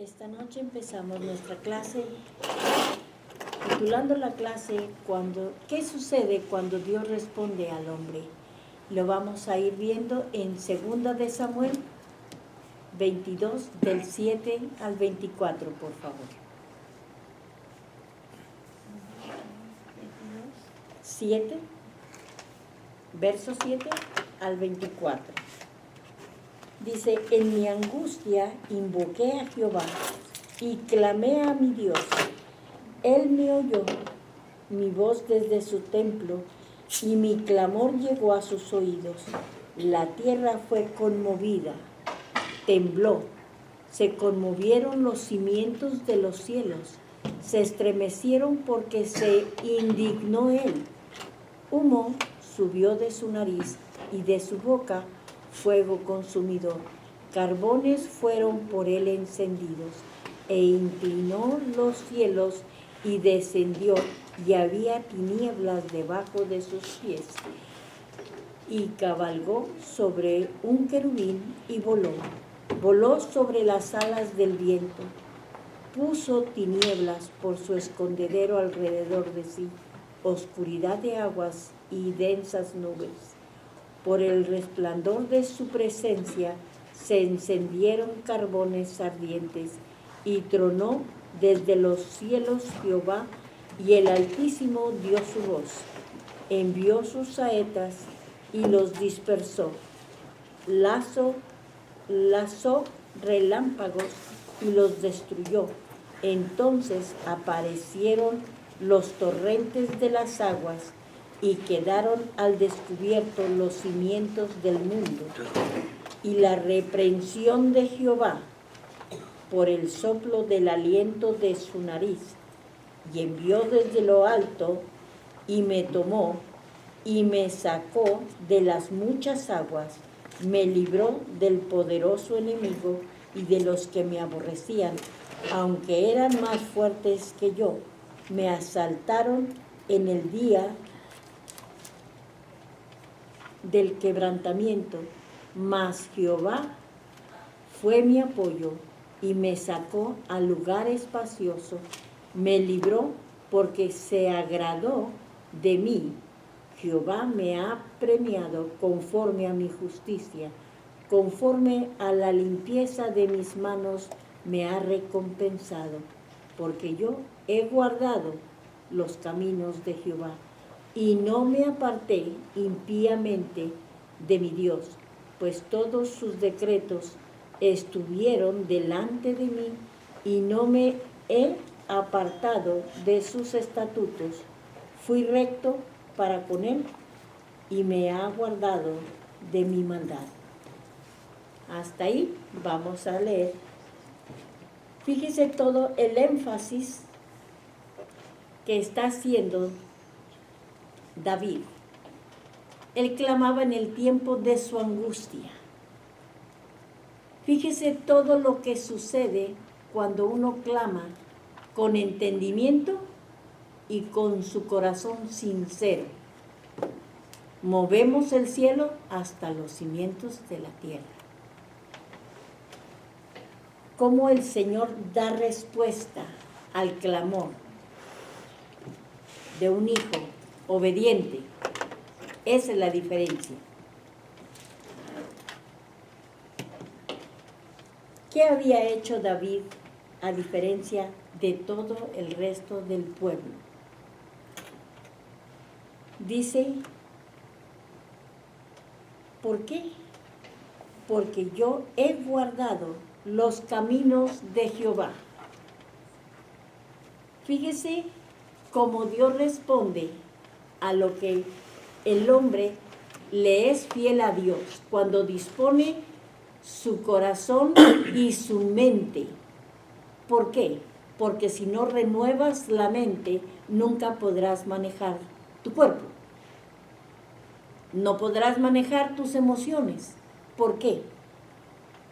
Esta noche empezamos nuestra clase, titulando la clase ¿Qué sucede cuando Dios responde al hombre? Lo vamos a ir viendo en 2 de Samuel 22, del 7 al 24, por favor. 7, verso 7 al 24. Dice: en mi angustia invoqué a Jehová y clamé a mi Dios. Él me oyó mi voz desde su templo y mi clamor llegó a sus oídos. La tierra fue conmovida, tembló, se conmovieron los cimientos de los cielos, se estremecieron porque se indignó él. Humo subió de su nariz y de su boca fuego consumidor. Carbones fueron por él encendidos, e inclinó los cielos y descendió, y había tinieblas debajo de sus pies. Y cabalgó sobre un querubín y voló sobre las alas del viento. Puso tinieblas por su escondedero alrededor de sí, oscuridad de aguas y densas nubes. Por el resplandor de su presencia se encendieron carbones ardientes, y tronó desde los cielos Jehová, y el Altísimo dio su voz. Envió sus saetas y los dispersó. Lanzó relámpagos y los destruyó. Entonces aparecieron los torrentes de las aguas, y quedaron al descubierto los cimientos del mundo. Y la reprensión de Jehová por el soplo del aliento de su nariz, y envió desde lo alto, y me tomó, y me sacó de las muchas aguas, me libró del poderoso enemigo y de los que me aborrecían, aunque eran más fuertes que yo. Me asaltaron en el día del quebrantamiento, mas Jehová fue mi apoyo y me sacó al lugar espacioso. Me libró porque se agradó de mí. Jehová me ha premiado conforme a mi justicia, conforme a la limpieza de mis manos me ha recompensado, porque yo he guardado los caminos de Jehová y no me aparté impíamente de mi Dios, pues todos sus decretos estuvieron delante de mí, y no me he apartado de sus estatutos. Fui recto para con él, y me ha guardado de mi maldad. Hasta ahí vamos a leer. Fíjese todo el énfasis que está haciendo David. Él clamaba en el tiempo de su angustia. Fíjese todo lo que sucede cuando uno clama con entendimiento y con su corazón sincero. Movemos el cielo hasta los cimientos de la tierra. Cómo el Señor da respuesta al clamor de un hijo obediente. Esa es la diferencia. ¿Qué había hecho David a diferencia de todo el resto del pueblo? Dice, ¿por qué? Porque yo he guardado los caminos de Jehová. Fíjese cómo Dios responde a lo que el hombre le es fiel a Dios, cuando dispone su corazón y su mente. ¿Por qué? Porque si no renuevas la mente, nunca podrás manejar tu cuerpo. No podrás manejar tus emociones. ¿Por qué?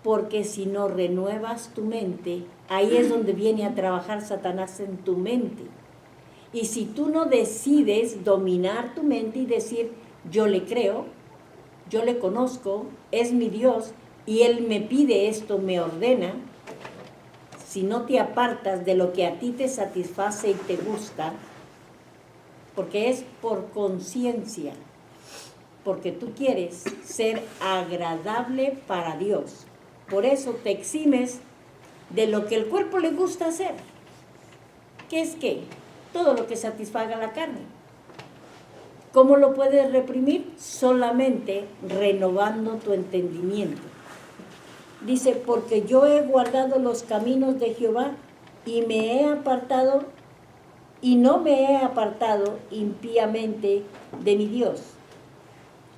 Porque si no renuevas tu mente, ahí es donde viene a trabajar Satanás, en tu mente. Y si tú no decides dominar tu mente y decir, yo le creo, yo le conozco, es mi Dios, y Él me pide esto, me ordena, si no te apartas de lo que a ti te satisface y te gusta, porque es por conciencia, porque tú quieres ser agradable para Dios. Por eso te eximes de lo que el cuerpo le gusta hacer. ¿Qué es qué? Todo lo que satisfaga la carne. ¿Cómo lo puedes reprimir? Solamente renovando tu entendimiento. Dice, porque yo he guardado los caminos de Jehová y me he apartado, y no me he apartado impíamente de mi Dios.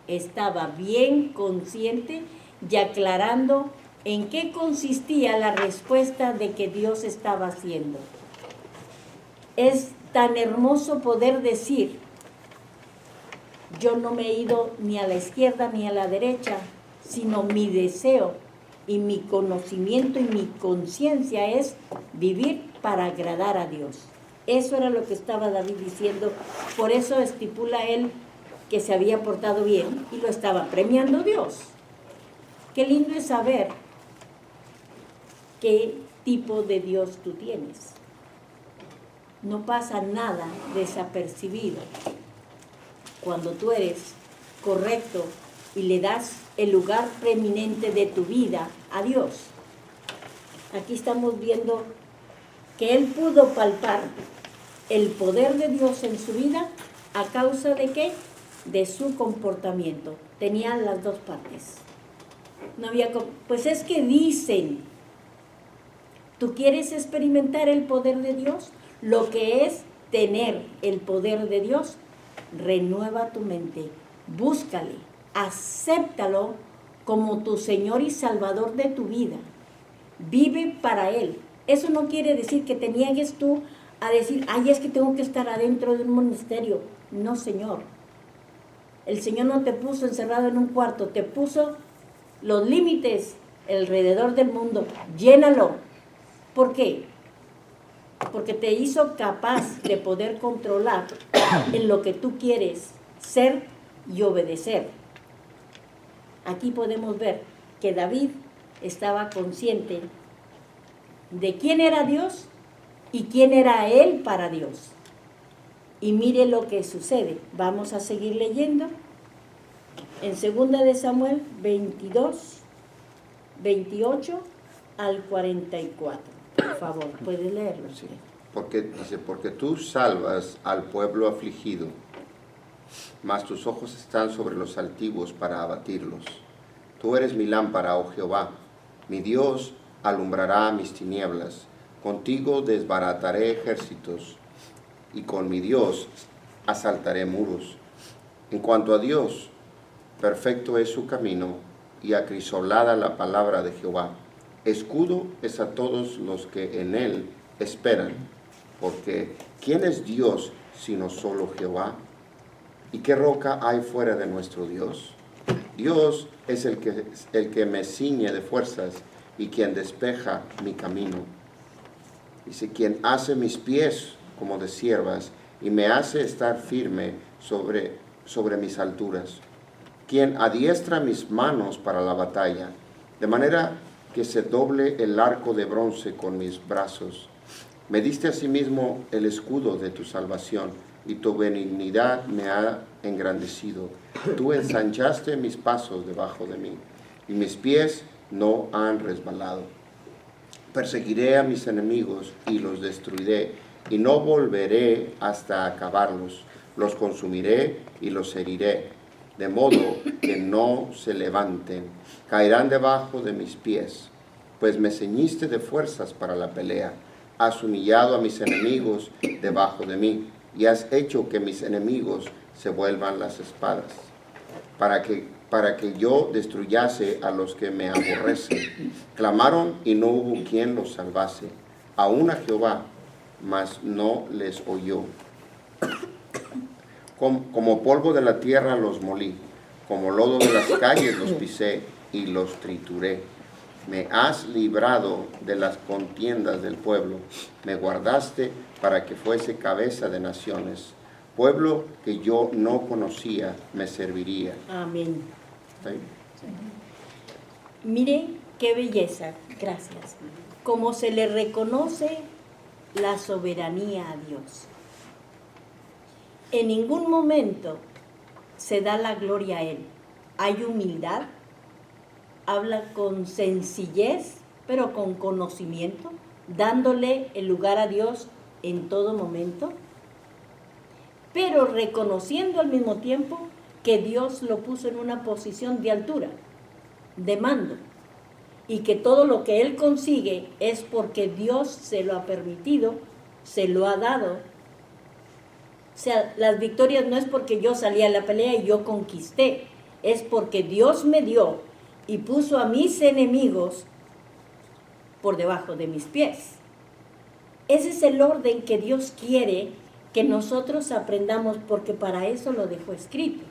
Estaba bien consciente y aclarando en qué consistía la respuesta de que Dios estaba haciendo. Es tan hermoso poder decir, yo no me he ido ni a la izquierda ni a la derecha, sino mi deseo y mi conocimiento y mi conciencia es vivir para agradar a Dios. Eso era lo que estaba David diciendo, por eso estipula él que se había portado bien y lo estaba premiando Dios. Qué lindo es saber qué tipo de Dios tú tienes. No pasa nada desapercibido cuando tú eres correcto y le das el lugar preeminente de tu vida a Dios. Aquí estamos viendo que él pudo palpar el poder de Dios en su vida a causa de ¿qué? De su comportamiento. Tenían las dos partes. No había, pues es que dicen, ¿tú quieres experimentar el poder de Dios? Lo que es tener el poder de Dios, renueva tu mente, búscale, acéptalo como tu Señor y Salvador de tu vida. Vive para Él. Eso no quiere decir que te niegues tú a decir, ay, es que tengo que estar adentro de un monasterio. No, Señor. El Señor no te puso encerrado en un cuarto, te puso los límites alrededor del mundo. Llénalo. ¿Por qué? Porque te hizo capaz de poder controlar en lo que tú quieres ser y obedecer. Aquí podemos ver que David estaba consciente de quién era Dios y quién era él para Dios. Y mire lo que sucede. Vamos a seguir leyendo. En 2 de Samuel 22, 28 al 44. Por favor, puede leerlo. Sí. Porque tú salvas al pueblo afligido, mas tus ojos están sobre los altivos para abatirlos. Tú eres mi lámpara, oh Jehová, mi Dios alumbrará mis tinieblas. Contigo desbarataré ejércitos, y con mi Dios asaltaré muros. En cuanto a Dios, perfecto es su camino, y acrisolada la palabra de Jehová. Escudo es a todos los que en él esperan, porque ¿quién es Dios sino solo Jehová? ¿Y qué roca hay fuera de nuestro Dios? Dios es el que me ciñe de fuerzas y quien despeja mi camino. Dice, quien hace mis pies como de ciervas y me hace estar firme sobre mis alturas. Quien adiestra mis manos para la batalla, de manera que se doble el arco de bronce con mis brazos. Me diste asimismo el escudo de tu salvación, y tu benignidad me ha engrandecido. Tú ensanchaste mis pasos debajo de mí, y mis pies no han resbalado. Perseguiré a mis enemigos y los destruiré, y no volveré hasta acabarlos. Los consumiré y los heriré, de modo que no se levanten. Caerán debajo de mis pies, pues me ceñiste de fuerzas para la pelea. Has humillado a mis enemigos debajo de mí, y has hecho que mis enemigos se vuelvan las espadas, para que yo destruyase a los que me aborrecen. Clamaron y no hubo quien los salvase, aún a Jehová, mas no les oyó. Como polvo de la tierra los molí, como lodo de las calles los pisé y los trituré. Me has librado de las contiendas del pueblo, me guardaste para que fuese cabeza de naciones. Pueblo que yo no conocía me serviría. Amén. ¿Sí? Mire qué belleza. Gracias. como se le reconoce la soberanía a Dios. En ningún momento se da la gloria a Él. Hay humildad, habla con sencillez, pero con conocimiento, dándole el lugar a Dios en todo momento, pero reconociendo al mismo tiempo que Dios lo puso en una posición de altura, de mando, y que todo lo que Él consigue es porque Dios se lo ha permitido, se lo ha dado. O sea, las victorias no es porque yo salí a la pelea y yo conquisté, es porque Dios me dio y puso a mis enemigos por debajo de mis pies. Ese es el orden que Dios quiere que nosotros aprendamos, porque para eso lo dejó escrito.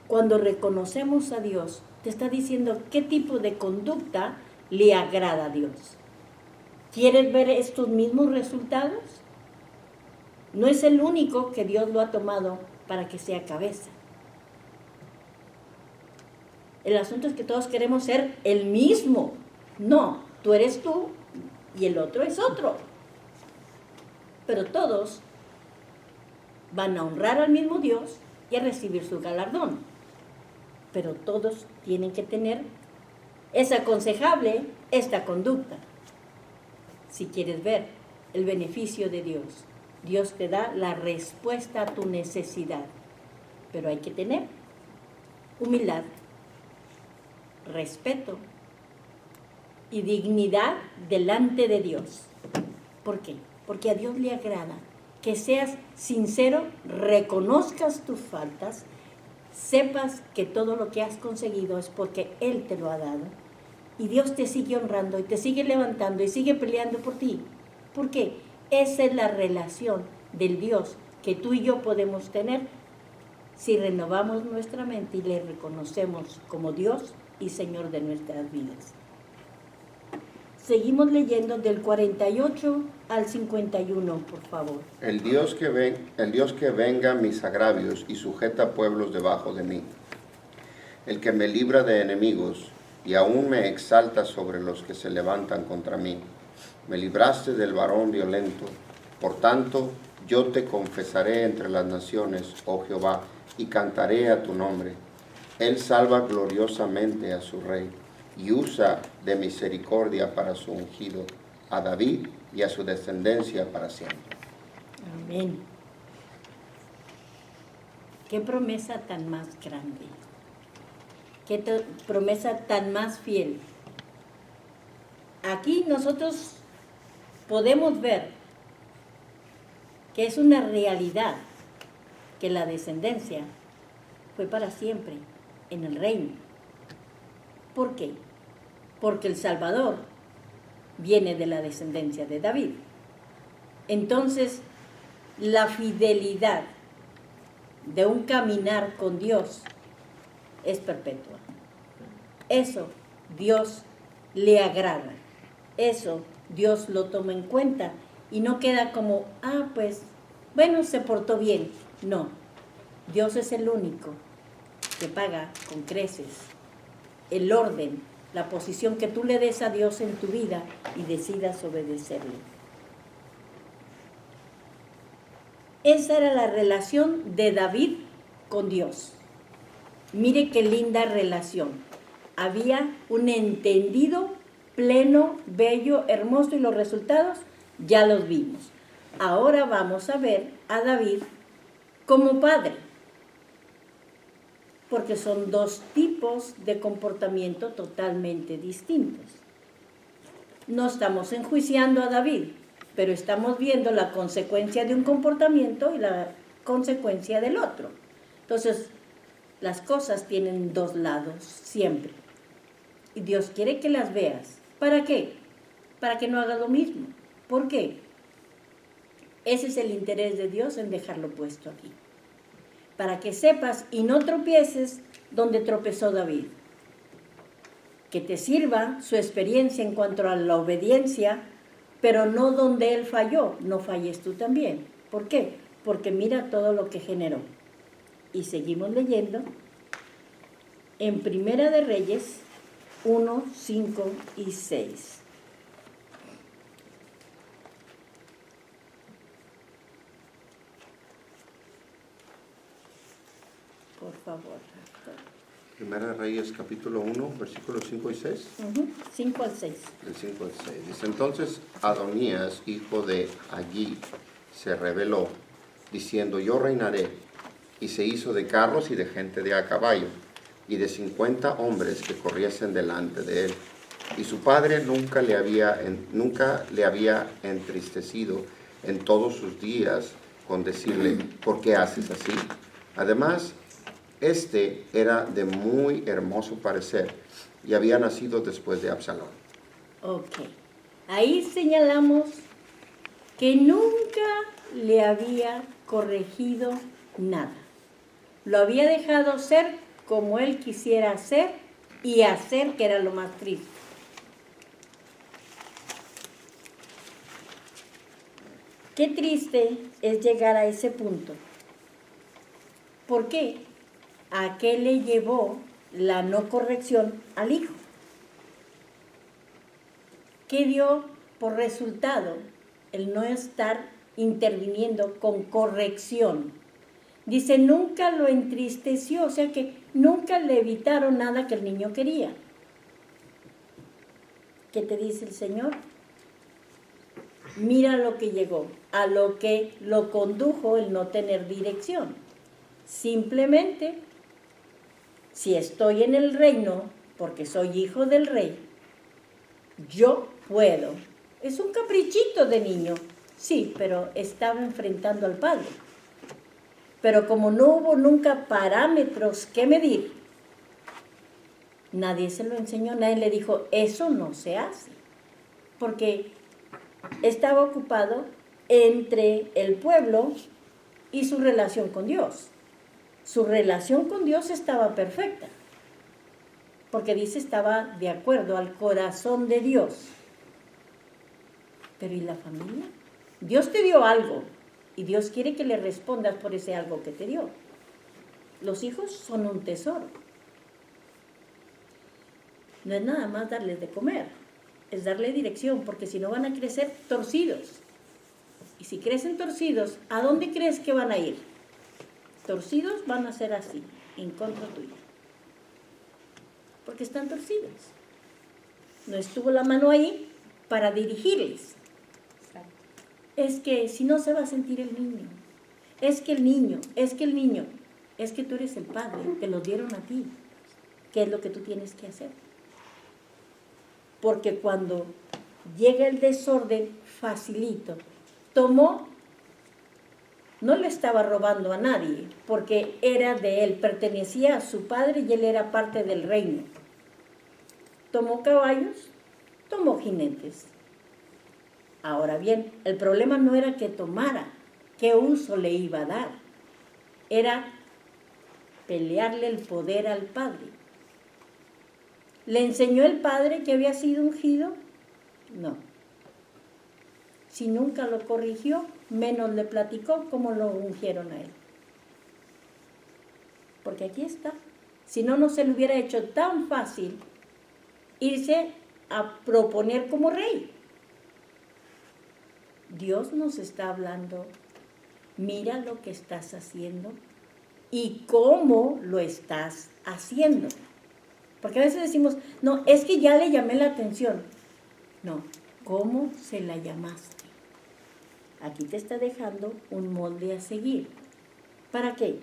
Cuando reconocemos a Dios, te está diciendo qué tipo de conducta le agrada a Dios. ¿Quieres ver estos mismos resultados? No es el único que Dios lo ha tomado para que sea cabeza. El asunto es que todos queremos ser el mismo. No, tú eres tú y el otro es otro. Pero todos van a honrar al mismo Dios y a recibir su galardón. Pero todos tienen que tener, es aconsejable esta conducta. Si quieres ver el beneficio de Dios, Dios te da la respuesta a tu necesidad. Pero hay que tener humildad, respeto y dignidad delante de Dios. ¿Por qué? Porque a Dios le agrada que seas sincero, reconozcas tus faltas, sepas que todo lo que has conseguido es porque Él te lo ha dado, y Dios te sigue honrando y te sigue levantando y sigue peleando por ti. ¿Por qué? Esa es la relación del Dios que tú y yo podemos tener si renovamos nuestra mente y le reconocemos como Dios y Señor de nuestras vidas. Seguimos leyendo del 48 al 51, por favor. El Dios que venga mis agravios y sujeta pueblos debajo de mí. El que me libra de enemigos y aún me exalta sobre los que se levantan contra mí. Me libraste del varón violento. Por tanto, yo te confesaré entre las naciones, oh Jehová, y cantaré a tu nombre. Él salva gloriosamente a su rey y usa de misericordia para su ungido, a David y a su descendencia para siempre. Amén. Qué promesa tan más grande. Qué promesa tan más fiel. Aquí nosotros podemos ver que es una realidad que la descendencia fue para siempre en el reino. ¿Por qué? Porque el Salvador viene de la descendencia de David. Entonces, la fidelidad de un caminar con Dios es perpetua. Eso Dios le agrada. Eso Dios lo toma en cuenta y no queda como, pues, bueno, se portó bien. No, Dios es el único que paga con creces el orden, la posición que tú le des a Dios en tu vida y decidas obedecerle. Esa era la relación de David con Dios. Mire qué linda relación. Había un entendido pleno, bello, hermoso, y los resultados ya los vimos. Ahora vamos a ver a David como padre, porque son dos tipos de comportamiento totalmente distintos. No estamos enjuiciando a David, pero estamos viendo la consecuencia de un comportamiento y la consecuencia del otro. Entonces, las cosas tienen dos lados siempre. Y Dios quiere que las veas. ¿Para qué? Para que no hagas lo mismo. ¿Por qué? Ese es el interés de Dios en dejarlo puesto aquí. Para que sepas y no tropieces donde tropezó David. Que te sirva su experiencia en cuanto a la obediencia, pero no donde él falló. No falles tú también. ¿Por qué? Porque mira todo lo que generó. Y seguimos leyendo en Primera de Reyes, 1, 5 y 6. Por favor. Primera de Reyes, capítulo 1, versículos 5 y 6. 5 al 6. Del 5 al 6. Dice, entonces Adonías, hijo de Agí, se rebeló, diciendo, yo reinaré. Y se hizo de carros y de gente de a caballo, y de 50 hombres que corriesen delante de él. Y su padre nunca le había entristecido en todos sus días con decirle, ¿por qué haces así? Además, este era de muy hermoso parecer y había nacido después de Absalón. Ok. Ahí señalamos que nunca le había corregido nada. Lo había dejado ser como él quisiera hacer y hacer, que era lo más triste. Qué triste es llegar a ese punto. ¿Por qué? ¿A qué le llevó la no corrección al hijo? ¿Qué dio por resultado el no estar interviniendo con corrección? Dice, nunca lo entristeció, o sea que nunca le evitaron nada que el niño quería. ¿Qué te dice el Señor? Mira lo que llegó, a lo que lo condujo el no tener dirección. Simplemente, si estoy en el reino, porque soy hijo del rey, yo puedo. Es un caprichito de niño, sí, pero estaba enfrentando al Padre. Pero como no hubo nunca parámetros que medir, nadie se lo enseñó, nadie le dijo, eso no se hace. Porque estaba ocupado entre el pueblo y su relación con Dios. Su relación con Dios estaba perfecta, porque dice estaba de acuerdo al corazón de Dios. Pero ¿y la familia? Dios te dio algo y Dios quiere que le respondas por ese algo que te dio. Los hijos son un tesoro. No es nada más darles de comer, es darle dirección, porque si no van a crecer torcidos. Y si crecen torcidos, ¿a dónde crees que van a ir? Torcidos van a ser así, en contra tuya. Porque están torcidos. No estuvo la mano ahí para dirigirles. Es que si no se va a sentir el niño. Es que el niño, es que tú eres el padre, te lo dieron a ti. ¿Qué es lo que tú tienes que hacer? Porque cuando llega el desorden, facilito. Tomó, no le estaba robando a nadie, porque era de él, pertenecía a su padre y él era parte del reino. Tomó caballos, tomó jinetes. Ahora bien, el problema no era que tomara, qué uso le iba a dar. Era pelearle el poder al padre. ¿Le enseñó el padre que había sido ungido? No. Si nunca lo corrigió, menos le platicó cómo lo ungieron a él. Porque aquí está. Si no, no se le hubiera hecho tan fácil irse a proponer como rey. Dios nos está hablando, mira lo que estás haciendo y cómo lo estás haciendo. Porque a veces decimos, no, es que ya le llamé la atención. No, ¿cómo se la llamaste? Aquí te está dejando un molde a seguir. ¿Para qué?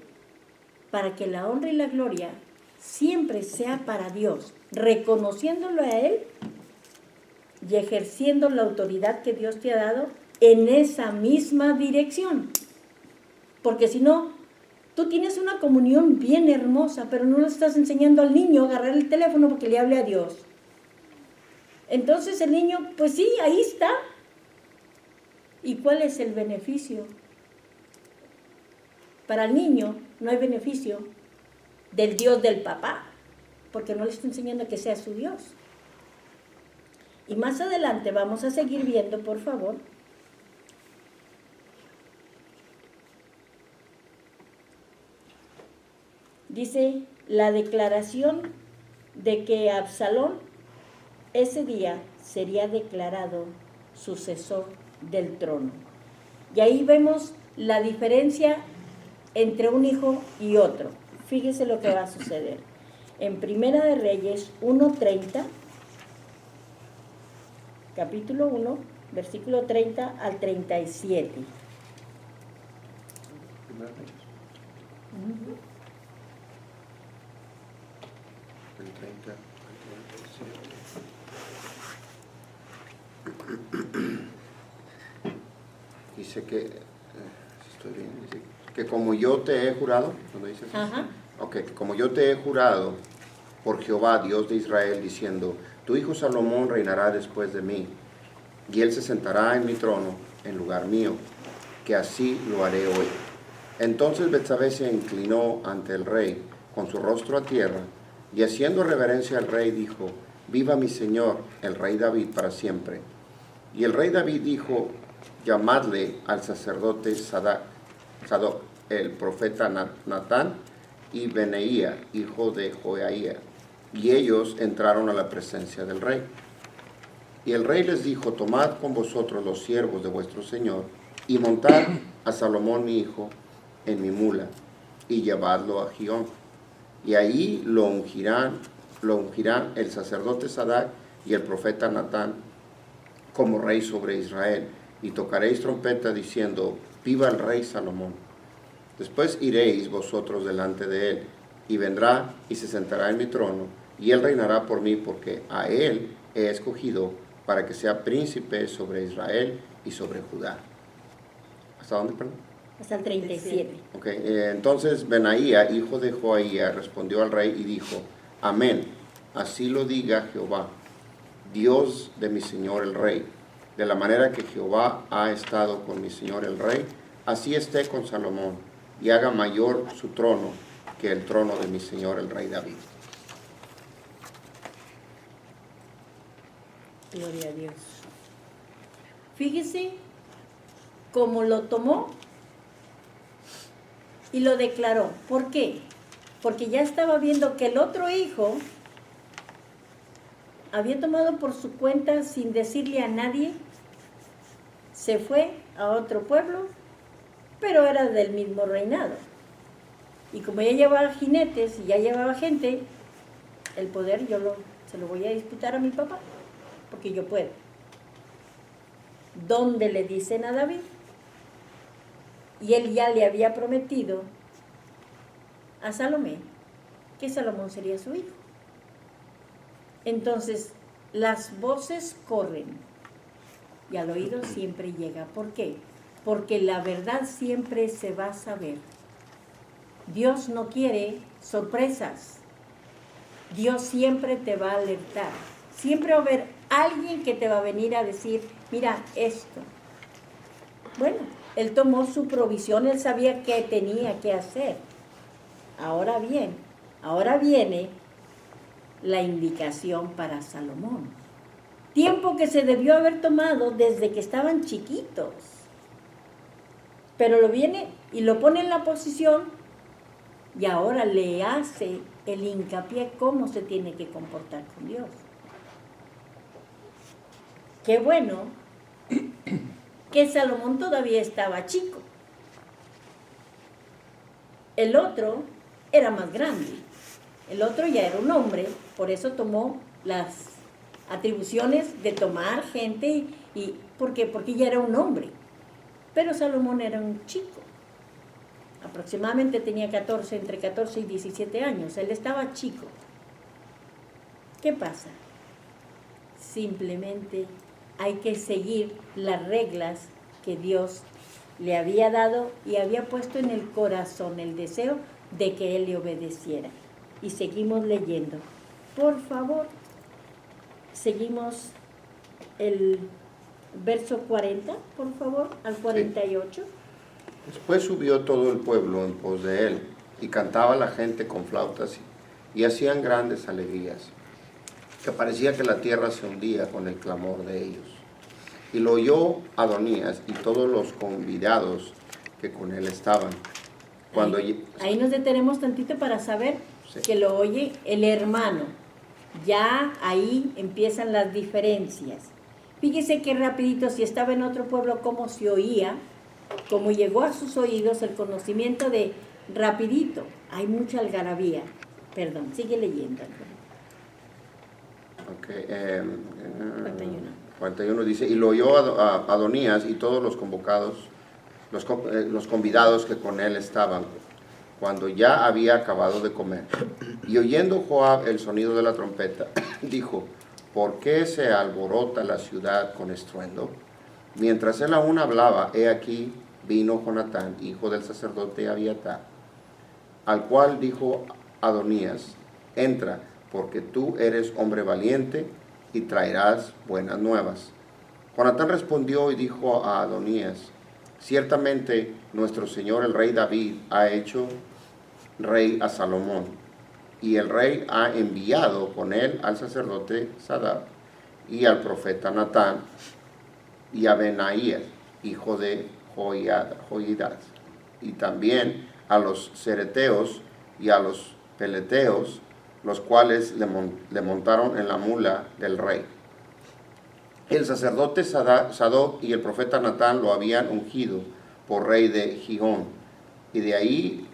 Para que la honra y la gloria siempre sea para Dios, reconociéndolo a Él y ejerciendo la autoridad que Dios te ha dado en esa misma dirección. Porque si no, tú tienes una comunión bien hermosa, pero no le estás enseñando al niño a agarrar el teléfono porque le hable a Dios. Entonces el niño, pues sí, ahí está. ¿Y cuál es el beneficio? Para el niño no hay beneficio del Dios del papá, porque no le está enseñando que sea su Dios. Y más adelante vamos a seguir viendo, por favor, dice la declaración de que Absalón ese día sería declarado sucesor del trono. Y ahí vemos la diferencia entre un hijo y otro. Fíjese lo que va a suceder. En Primera de Reyes 1:30, capítulo 1, versículo 30 al 37. El 30 al 37. Dice que, si estoy bien, dice que como yo te he jurado, ¿no dice así? Ajá. Ok, como yo te he jurado por Jehová, Dios de Israel, diciendo, tu hijo Salomón reinará después de mí, y él se sentará en mi trono, en lugar mío, que así lo haré hoy. Entonces Betsabé se inclinó ante el rey, con su rostro a tierra, y haciendo reverencia al rey, dijo, viva mi señor, el rey David, para siempre. Y el rey David dijo, llamadle al sacerdote Sadoc, el profeta Natán, y Benaía, hijo de Joiada. Y ellos entraron a la presencia del rey. Y el rey les dijo, tomad con vosotros los siervos de vuestro señor, y montad a Salomón mi hijo en mi mula, y llevadlo a Gihón. Y ahí lo ungirán el sacerdote Sadoc y el profeta Natán como rey sobre Israel, y tocaréis trompeta diciendo, viva el rey Salomón. Después iréis vosotros delante de él, y vendrá y se sentará en mi trono, y él reinará por mí, porque a él he escogido para que sea príncipe sobre Israel y sobre Judá. ¿Hasta dónde, perdón? Hasta el 37. Ok, entonces Benaía, hijo de Joiada, respondió al rey y dijo, amén, así lo diga Jehová, Dios de mi señor el rey. De la manera que Jehová ha estado con mi señor el rey, así esté con Salomón, y haga mayor su trono que el trono de mi señor el rey David. Gloria a Dios. Fíjese cómo lo tomó y lo declaró. ¿Por qué? Porque ya estaba viendo que el otro hijo había tomado por su cuenta sin decirle a nadie, se fue a otro pueblo, pero era del mismo reinado. Y como ya llevaba jinetes y ya llevaba gente, el poder se lo voy a disputar a mi papá, porque yo puedo. ¿Dónde le dicen a David? Y él ya le había prometido a Salomé que Salomón sería su hijo. Entonces, las voces corren y al oído siempre llega. ¿Por qué? Porque la verdad siempre se va a saber. Dios no quiere sorpresas. Dios siempre te va a alertar. Siempre va a haber alguien que te va a venir a decir, mira esto. Bueno, él tomó su provisión, él sabía qué tenía que hacer. Ahora bien, ahora viene la indicación para Salomón. Tiempo que se debió haber tomado desde que estaban chiquitos. Pero lo viene y lo pone en la posición y ahora le hace el hincapié cómo se tiene que comportar con Dios. Qué bueno que Salomón todavía estaba chico. El otro era más grande. El otro ya era un hombre, por eso tomó las atribuciones de tomar gente ¿por qué? Porque ya era un hombre. Pero Salomón era un chico. Aproximadamente tenía entre 14 y 17 años. Él estaba chico. ¿Qué pasa? Simplemente hay que seguir las reglas que Dios le había dado y había puesto en el corazón el deseo de que él le obedeciera. Y seguimos leyendo. Por favor, seguimos el verso 40, por favor, al 48. Después subió todo el pueblo en pos de él, y cantaba la gente con flautas, y hacían grandes alegrías, que parecía que la tierra se hundía con el clamor de ellos. Y lo oyó Adonías y todos los convidados que con él estaban. Ahí nos detenemos tantito para saber que lo oye el hermano. Ya ahí empiezan las diferencias. Fíjese que rapidito, si estaba en otro pueblo, cómo se oía, cómo llegó a sus oídos el conocimiento de rapidito. Hay mucha algarabía. Perdón, sigue leyendo. Okay, 41. 41 dice, y lo oyó Adonías y todos los convocados, los convidados que con él estaban, cuando ya había acabado de comer. Y oyendo Joab el sonido de la trompeta, dijo, ¿por qué se alborota la ciudad con estruendo? Mientras él aún hablaba, he aquí vino Jonatán, hijo del sacerdote Abiatar, al cual dijo Adonías, entra, porque tú eres hombre valiente y traerás buenas nuevas. Jonatán respondió y dijo a Adonías, ciertamente nuestro señor el rey David ha hecho rey a Salomón, y el rey ha enviado con él al sacerdote Sadab y al profeta Natán y a Benaías, hijo de Joiada, y también a los cereteos y a los peleteos, los cuales le montaron en la mula del rey. El sacerdote Sadoc y el profeta Natán lo habían ungido por rey de Gihón, y de ahí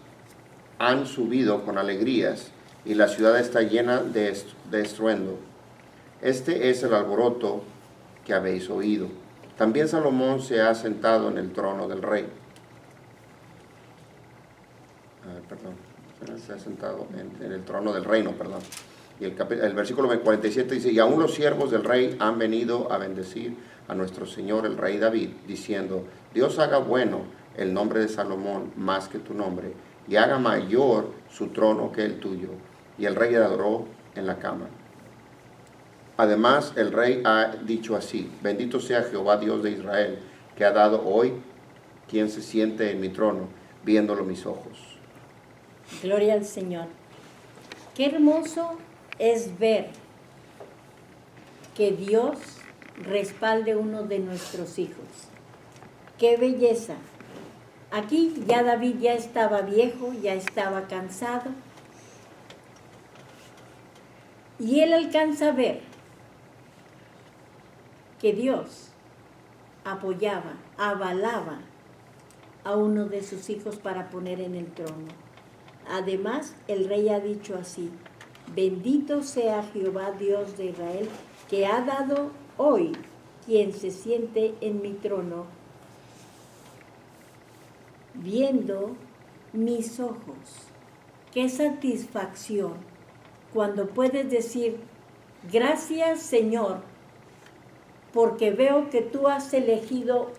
han subido con alegrías, y la ciudad está llena de estruendo. Este es el alboroto que habéis oído. También Salomón se ha sentado en el trono del rey. Se ha sentado en el trono del reino, perdón. Y el versículo 47 dice, y aún los siervos del rey han venido a bendecir a nuestro Señor el rey David, diciendo, Dios haga bueno el nombre de Salomón más que tu nombre, y haga mayor su trono que el tuyo. Y el rey adoró en la cama. Además, el rey ha dicho así, bendito sea Jehová Dios de Israel, que ha dado hoy quien se siente en mi trono, viéndolo mis ojos. Gloria al Señor. Qué hermoso es ver que Dios respalde uno de nuestros hijos. Qué belleza. Aquí ya David ya estaba viejo, ya estaba cansado. Y él alcanza a ver que Dios apoyaba, avalaba a uno de sus hijos para poner en el trono. Además, el rey ha dicho así, bendito sea Jehová Dios de Israel, que ha dado hoy quien se siente en mi trono, viendo mis ojos. Qué satisfacción cuando puedes decir, gracias Señor, porque veo que tú has elegido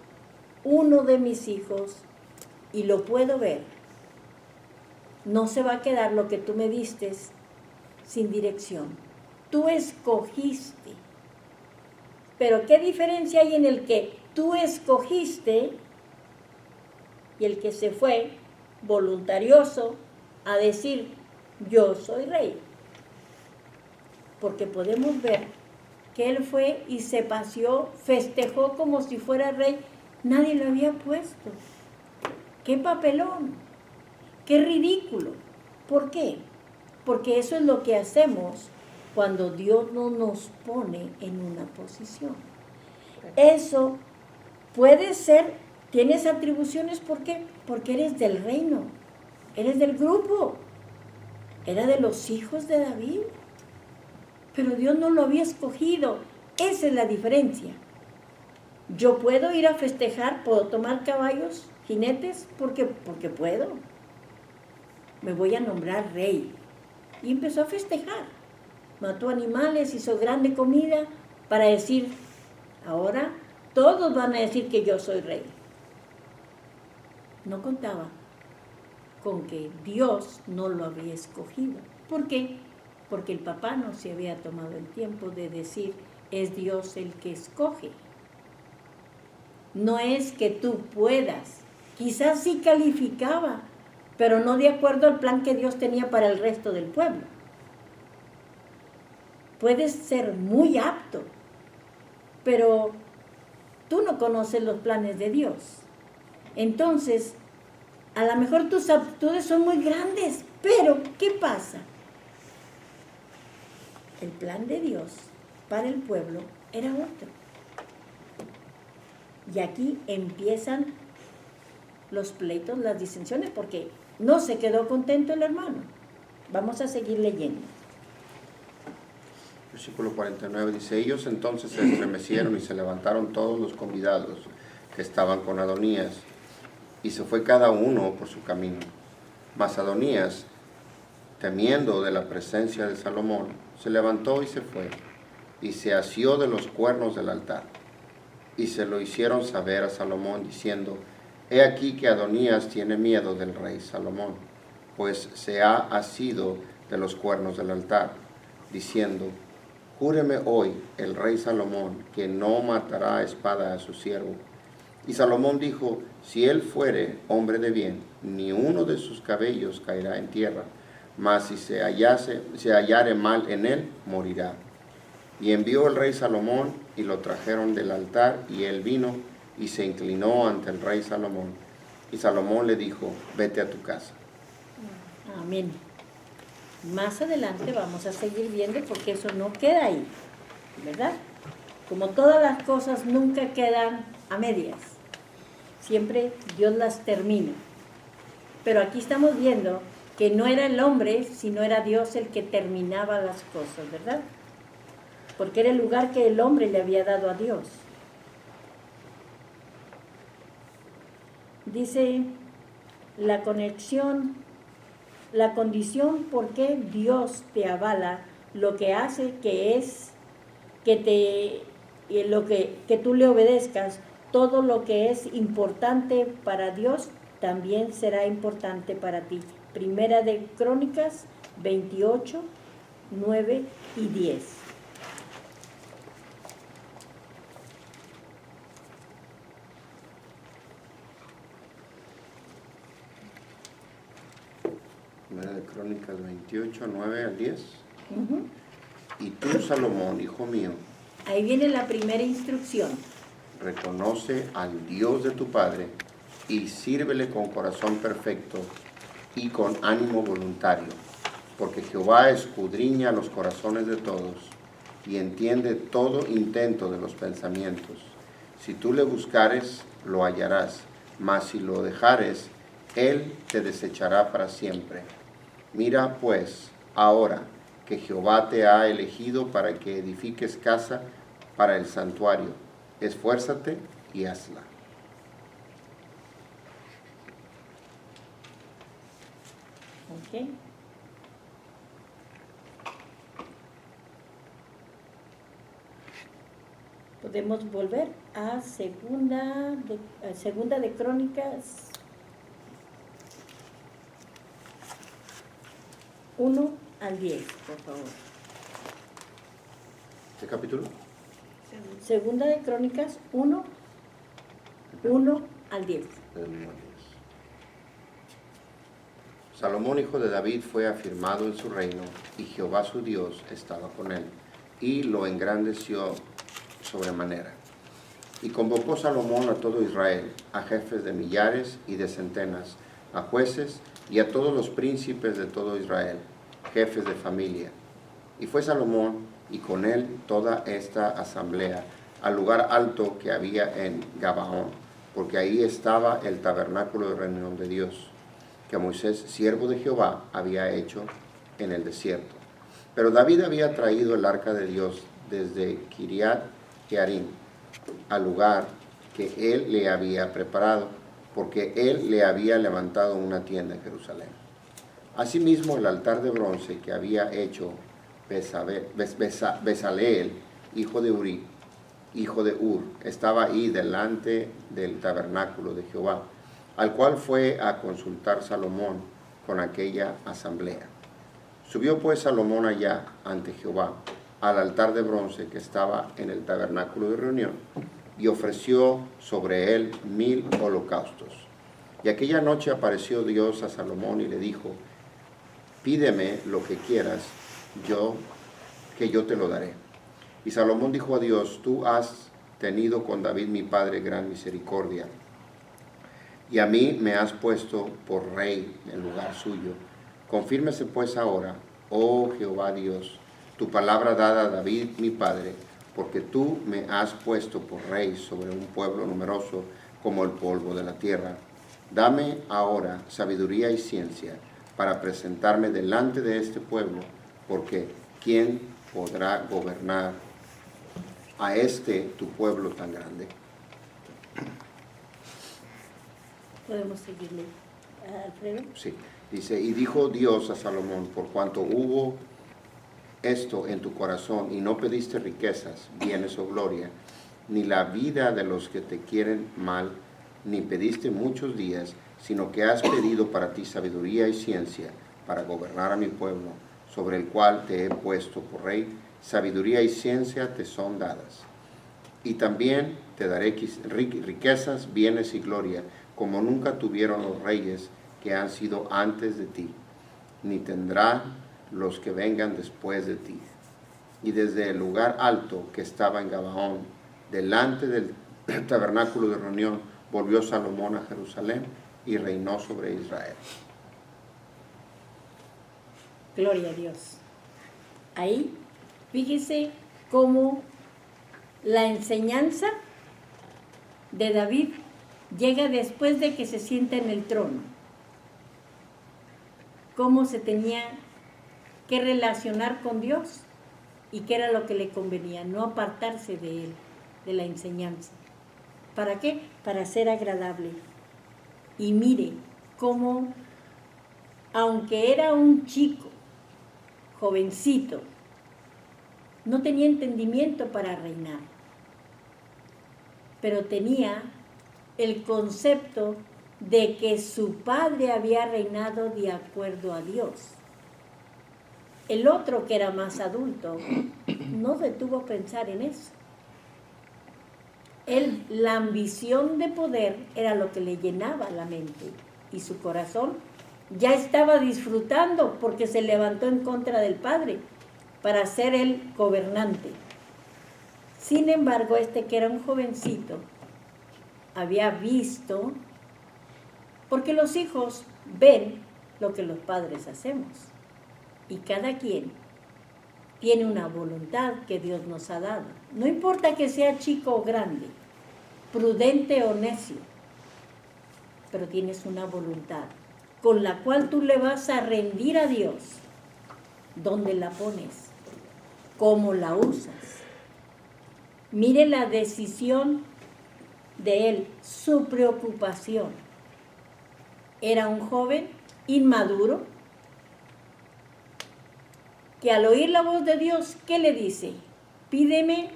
uno de mis hijos y lo puedo ver. No se va a quedar lo que tú me diste sin dirección. Tú escogiste. Pero ¿qué diferencia hay en el que tú escogiste y el que se fue voluntarioso a decir, yo soy rey? Porque podemos ver que él fue y se paseó, festejó como si fuera rey. Nadie lo había puesto. ¡Qué papelón! ¡Qué ridículo! ¿Por qué? Porque eso es lo que hacemos cuando Dios no nos pone en una posición. Eso puede ser, tienes atribuciones, ¿por qué? Porque eres del reino, eres del grupo, era de los hijos de David, pero Dios no lo había escogido. Esa es la diferencia. Yo puedo ir a festejar, puedo tomar caballos, jinetes, porque puedo. Me voy a nombrar rey. Y empezó a festejar. Mató animales, hizo grande comida para decir, ahora todos van a decir que yo soy rey. No contaba con que Dios no lo había escogido. ¿Por qué? Porque el papá no se había tomado el tiempo de decir, es Dios el que escoge. No es que tú puedas. Quizás sí calificaba, pero no de acuerdo al plan que Dios tenía para el resto del pueblo. Puedes ser muy apto, pero tú no conoces los planes de Dios. Entonces, a lo mejor tus aptitudes son muy grandes, pero ¿qué pasa? El plan de Dios para el pueblo era otro. Y aquí empiezan los pleitos, las disensiones, porque no se quedó contento el hermano. Vamos a seguir leyendo. Versículo 49 dice, ellos entonces se estremecieron y se levantaron todos los convidados que estaban con Adonías, y se fue cada uno por su camino. Mas Adonías, temiendo de la presencia de Salomón, se levantó y se fue, y se asió de los cuernos del altar. Y se lo hicieron saber a Salomón, diciendo, he aquí que Adonías tiene miedo del rey Salomón, pues se ha asido de los cuernos del altar, diciendo, júreme hoy el rey Salomón que no matará a espada a su siervo. Y Salomón dijo, si él fuere hombre de bien, ni uno de sus cabellos caerá en tierra, mas si se hallare mal en él, morirá. Y envió el rey Salomón, y lo trajeron del altar, y él vino, y se inclinó ante el rey Salomón. Y Salomón le dijo, vete a tu casa. Amén. Más adelante vamos a seguir viendo porque eso no queda ahí, ¿verdad? Como todas las cosas nunca quedan a medias. Siempre Dios las termina. Pero aquí estamos viendo que no era el hombre, sino era Dios el que terminaba las cosas, ¿verdad? Porque era el lugar que el hombre le había dado a Dios. Dice la condición por qué Dios te avala, lo que hace que es que tú le obedezcas, todo lo que es importante para Dios también será importante para ti. Primera de Crónicas 28, 9 y 10. Primera de Crónicas 28, 9 al 10. Uh-huh. Y tú, Salomón, hijo mío, ahí viene la primera instrucción. reconoce al Dios de tu padre y sírvele con corazón perfecto y con ánimo voluntario, porque Jehová escudriña los corazones de todos y entiende todo intento de los pensamientos. Si tú le buscares, lo hallarás, mas si lo dejares, él te desechará para siempre. Mira pues ahora que Jehová te ha elegido para que edifiques casa para el santuario. Esfuérzate y hazla. Ok. Podemos volver a segunda de Crónicas 1 al 10, por favor. ¿Qué capítulo? Segunda de Crónicas 1 al 10. Salomón, hijo de David, fue afirmado en su reino, y Jehová su Dios estaba con él, y lo engrandeció sobremanera. Y convocó Salomón a todo Israel, a jefes de millares y de centenas, a jueces y a todos los príncipes de todo Israel, jefes de familia. Y fue Salomón y con él toda esta asamblea al lugar alto que había en Gabaón, porque ahí estaba el tabernáculo de reunión de Dios, que Moisés, siervo de Jehová, había hecho en el desierto. Pero David había traído el arca de Dios desde Kiriat Jearim, al lugar que él le había preparado, porque él le había levantado una tienda en Jerusalén. Asimismo, el altar de bronce que había hecho Bezaleel, hijo de Uri, hijo de Ur, estaba ahí delante del tabernáculo de Jehová, al cual fue a consultar Salomón con aquella asamblea. Subió pues Salomón allá ante Jehová, al altar de bronce que estaba en el tabernáculo de reunión, y ofreció sobre él 1000 holocaustos. Y aquella noche apareció Dios a Salomón y le dijo, pídeme lo que quieras, que yo te lo daré. Y Salomón dijo a Dios, tú has tenido con David mi padre gran misericordia, y a mí me has puesto por rey en lugar suyo. Confírmese pues ahora, oh Jehová Dios, tu palabra dada a David mi padre, porque tú me has puesto por rey sobre un pueblo numeroso como el polvo de la tierra. Dame ahora sabiduría y ciencia para presentarme delante de este pueblo, porque ¿quién podrá gobernar a tu pueblo tan grande? ¿Podemos seguirle, Alfredo? Sí, dice, y dijo Dios a Salomón, por cuanto hubo esto en tu corazón y no pediste riquezas, bienes o gloria, ni la vida de los que te quieren mal, ni pediste muchos días, sino que has pedido para ti sabiduría y ciencia para gobernar a mi pueblo, sobre el cual te he puesto por rey. Sabiduría y ciencia te son dadas. Y también te daré riquezas, bienes y gloria, como nunca tuvieron los reyes que han sido antes de ti, ni tendrán los que vengan después de ti. Y desde el lugar alto que estaba en Gabaón, delante del tabernáculo de reunión, volvió Salomón a Jerusalén y reinó sobre Israel. Gloria a Dios. Ahí, fíjese cómo la enseñanza de David llega después de que se sienta en el trono. Cómo se tenía que relacionar con Dios y qué era lo que le convenía, no apartarse de él, de la enseñanza. ¿Para qué? Para ser agradable. Y mire cómo, aunque era un chico, jovencito, no tenía entendimiento para reinar, pero tenía el concepto de que su padre había reinado de acuerdo a Dios. El otro, que era más adulto, no detuvo a pensar en eso. Él, la ambición de poder era lo que le llenaba la mente, y su corazón ya estaba disfrutando porque se levantó en contra del padre para ser el gobernante. Sin embargo, que era un jovencito, había visto, porque los hijos ven lo que los padres hacemos, y cada quien tiene una voluntad que Dios nos ha dado. No importa que sea chico o grande, prudente o necio, pero tienes una voluntad con la cual tú le vas a rendir a Dios. ¿Dónde la pones? ¿Cómo la usas? Mire la decisión de él, su preocupación. Era un joven inmaduro que al oír la voz de Dios, ¿qué le dice? Pídeme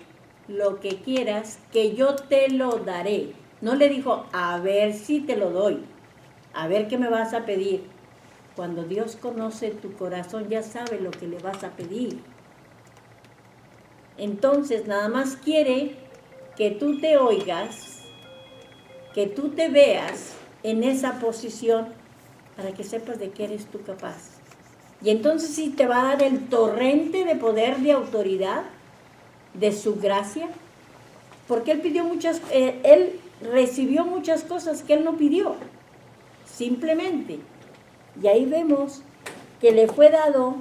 lo que quieras, que yo te lo daré. No le dijo, a ver si te lo doy, a ver qué me vas a pedir. Cuando Dios conoce tu corazón, ya sabe lo que le vas a pedir. Entonces, nada más quiere que tú te oigas, que tú te veas en esa posición para que sepas de qué eres tú capaz. Y entonces sí te va a dar el torrente de poder, de autoridad, de su gracia, porque él recibió muchas cosas que él no pidió, simplemente. Y ahí vemos que le fue dado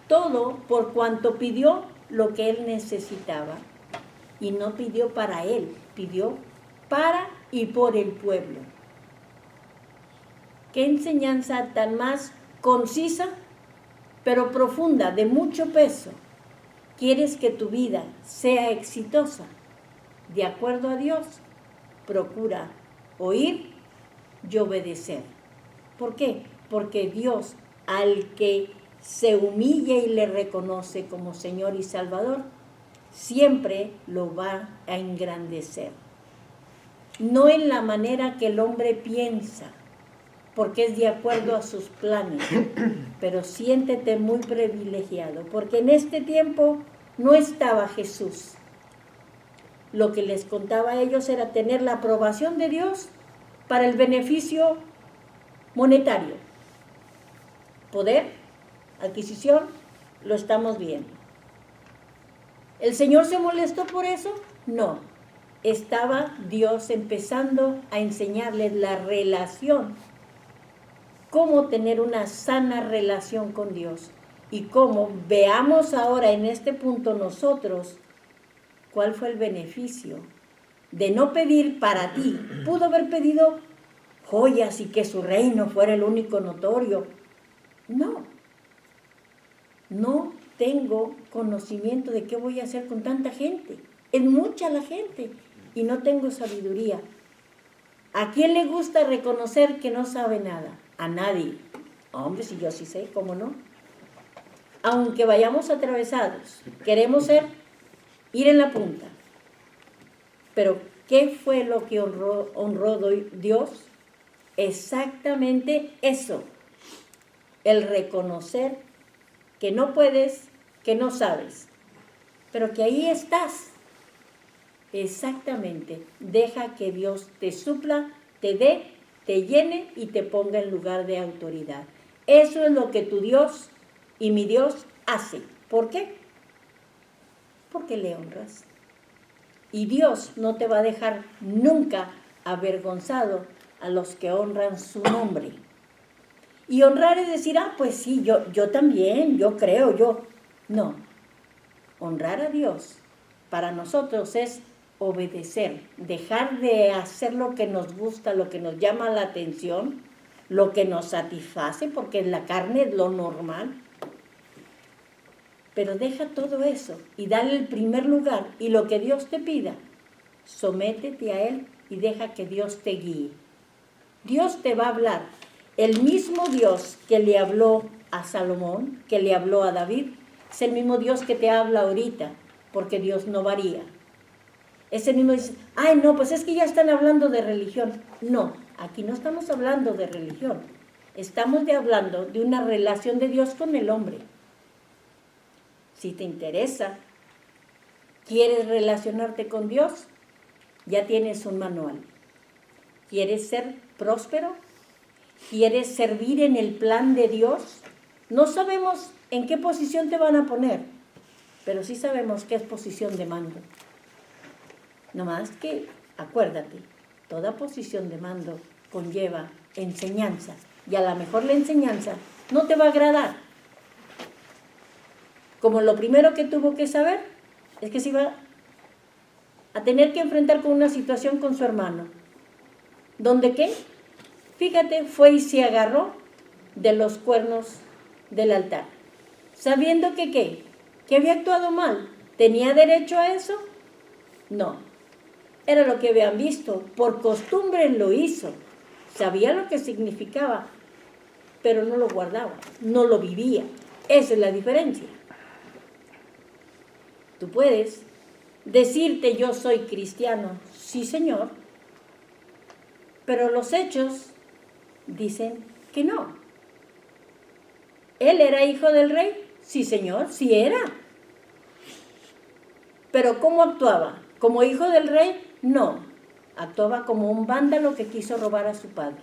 todo por cuanto pidió lo que él necesitaba. Y no pidió para él, pidió para y por el pueblo. Qué enseñanza tan más concisa, pero profunda, de mucho peso. ¿Quieres que tu vida sea exitosa? De acuerdo a Dios, procura oír y obedecer. ¿Por qué? Porque Dios, al que se humilla y le reconoce como Señor y Salvador, siempre lo va a engrandecer. No en la manera que el hombre piensa, porque es de acuerdo a sus planes, pero siéntete muy privilegiado, porque en este tiempo no estaba Jesús. Lo que les contaba a ellos era tener la aprobación de Dios para el beneficio monetario. Poder, adquisición, lo estamos viendo. ¿El Señor se molestó por eso? No. Estaba Dios empezando a enseñarles la relación, cómo tener una sana relación con Dios. y cómo veamos ahora en este punto nosotros cuál fue el beneficio de no pedir para ti. Pudo haber pedido joyas y que su reino fuera el único notorio. No tengo conocimiento de qué voy a hacer con tanta gente. Es mucha la gente y no tengo sabiduría. ¿A quién le gusta reconocer que no sabe nada? A nadie. Hombre, si yo sí sé, ¿cómo no? Aunque vayamos atravesados, queremos ir en la punta. Pero, ¿qué fue lo que honró Dios? Exactamente eso. El reconocer que no puedes, que no sabes, pero que ahí estás. Exactamente. Deja que Dios te supla, te dé, te llene y te ponga en lugar de autoridad. Eso es lo que tu Dios y mi Dios hace. ¿Por qué? Porque le honras. Y Dios no te va a dejar nunca avergonzado a los que honran su nombre. Y honrar es decir, pues sí, yo también, yo creo, yo. No. Honrar a Dios para nosotros es obedecer, dejar de hacer lo que nos gusta, lo que nos llama la atención, lo que nos satisface, porque en la carne es lo normal. Pero deja todo eso y dale el primer lugar, y lo que Dios te pida, sométete a Él y deja que Dios te guíe. Dios te va a hablar. El mismo Dios que le habló a Salomón, que le habló a David, es el mismo Dios que te habla ahorita, porque Dios no varía. Es el mismo dice, no, pues es que ya están hablando de religión. No, aquí no estamos hablando de religión. Estamos hablando de una relación de Dios con el hombre. Si te interesa, quieres relacionarte con Dios, ya tienes un manual. ¿Quieres ser próspero? ¿Quieres servir en el plan de Dios? No sabemos en qué posición te van a poner, pero sí sabemos qué es posición de mando. Nomás que, acuérdate, toda posición de mando conlleva enseñanza, y a lo mejor la enseñanza no te va a agradar. Como lo primero que tuvo que saber es que se iba a tener que enfrentar con una situación con su hermano. ¿Dónde qué? Fíjate, fue y se agarró de los cuernos del altar. Sabiendo que ¿qué? Que había actuado mal. ¿Tenía derecho a eso? No. Era lo que habían visto. Por costumbre lo hizo. Sabía lo que significaba, pero no lo guardaba, no lo vivía. Esa es la diferencia. Tú puedes decirte yo soy cristiano, sí señor, pero los hechos dicen que no. ¿Él era hijo del rey? Sí señor, sí era. ¿Pero cómo actuaba? ¿Como hijo del rey? No, actuaba como un vándalo que quiso robar a su padre.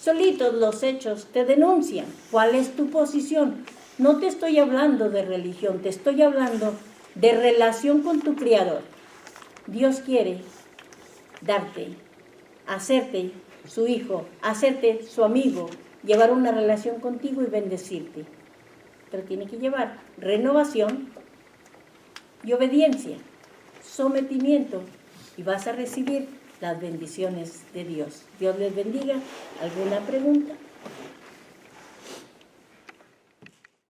Solitos los hechos te denuncian. ¿Cuál es tu posición? No te estoy hablando de religión, te estoy hablando de relación con tu Creador. Dios quiere darte, hacerte su hijo, hacerte su amigo, llevar una relación contigo y bendecirte. Pero tiene que llevar renovación y obediencia, sometimiento, y vas a recibir las bendiciones de Dios. Dios les bendiga. ¿Alguna pregunta?